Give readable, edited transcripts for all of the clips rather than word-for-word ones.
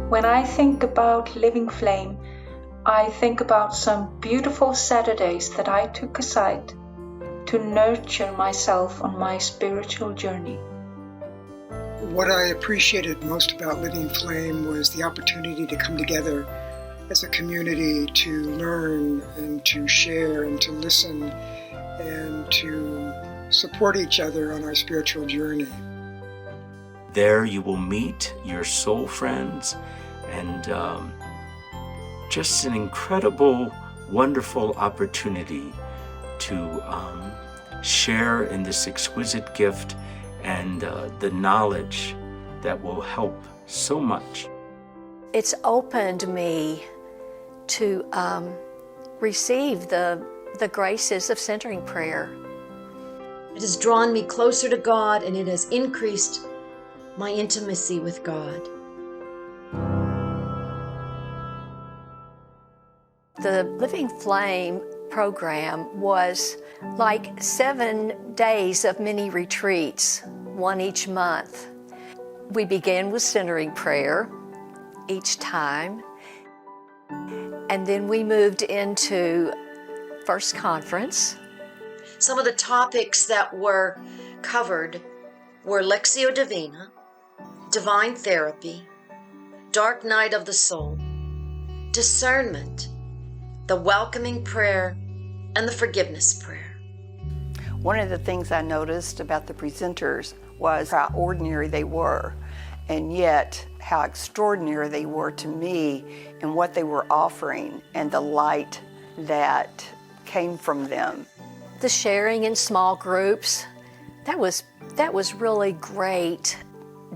When I think about Living Flame, I think about some beautiful Saturdays that I took aside to nurture myself on my spiritual journey. What I appreciated most about Living Flame was the opportunity to come together as a community to learn and to share and to listen and to support each other on our spiritual journey. There you will meet your soul friends and just an incredible, wonderful opportunity to share in this exquisite gift and the knowledge that will help so much. It's opened me to receive the graces of centering prayer. It has drawn me closer to God, and it has increased my intimacy with God. The Living Flame program was like 7 days of mini retreats, one each month. We began with centering prayer each time, and then we moved into first conference. Some of the topics that were covered were Lectio Divina, divine therapy, dark night of the soul, discernment, the welcoming prayer, and the forgiveness prayer. One of the things I noticed about the presenters was how ordinary they were, and yet how extraordinary they were to me in what they were offering and the light that came from them. The sharing in small groups, that was really great.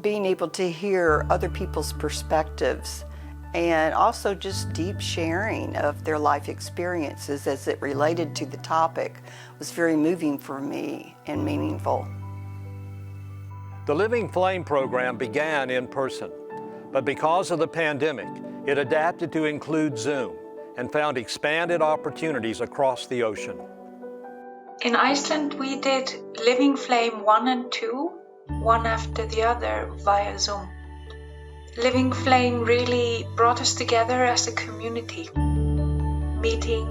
Being able to hear other people's perspectives and also just deep sharing of their life experiences as it related to the topic was very moving for me and meaningful. The Living Flame program began in person, but because of the pandemic, it adapted to include Zoom and found expanded opportunities across the ocean. In Iceland, we did Living Flame 1 and 2, one after the other via Zoom. Living Flame really brought us together as a community, meeting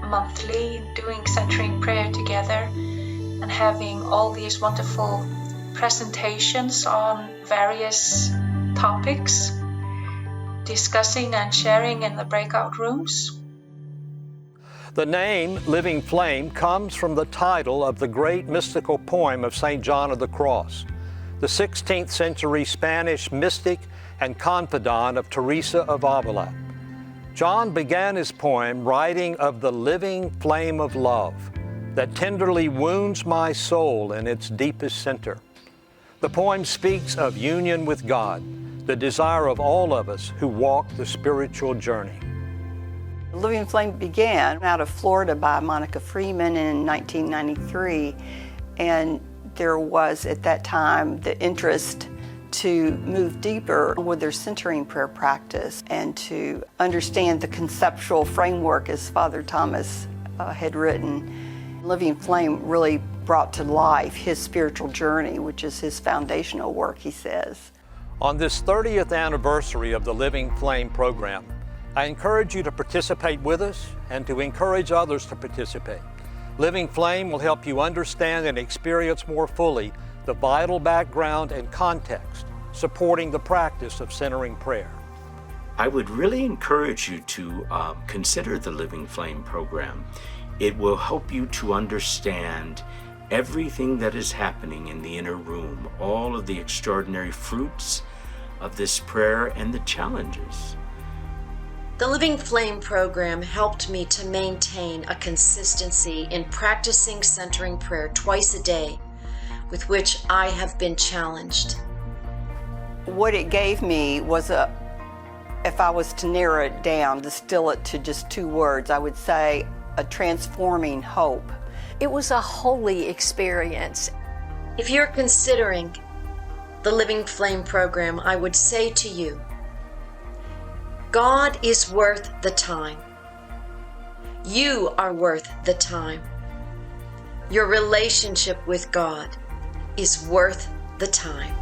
monthly, doing centering prayer together, and having all these wonderful presentations on various topics, discussing and sharing in the breakout rooms. The name Living Flame comes from the title of the great mystical poem of St. John of the Cross, the 16th century Spanish mystic and confidant of Teresa of Avila. John began his poem writing of the living flame of love that tenderly wounds my soul in its deepest center. The poem speaks of union with God, the desire of all of us who walk the spiritual journey. Living Flame began out of Florida by Monica Freeman in 1993, and there was at that time the interest to move deeper with their centering prayer practice and to understand the conceptual framework as Father Thomas had written. Living Flame really brought to life his spiritual journey, which is his foundational work, he says. On this 30th anniversary of the Living Flame program, I encourage you to participate with us and to encourage others to participate. Living Flame will help you understand and experience more fully the vital background and context supporting the practice of centering prayer. I would really encourage you to consider the Living Flame program. It will help you to understand everything that is happening in the inner room, all of the extraordinary fruits of this prayer and the challenges. The Living Flame program helped me to maintain a consistency in practicing centering prayer twice a day, with which I have been challenged. What it gave me was if I was to narrow it down, distill it to just 2 words, I would say a transforming hope. It was a holy experience. If you're considering the Living Flame program, I would say to you, God is worth the time. You are worth the time. Your relationship with God is worth the time.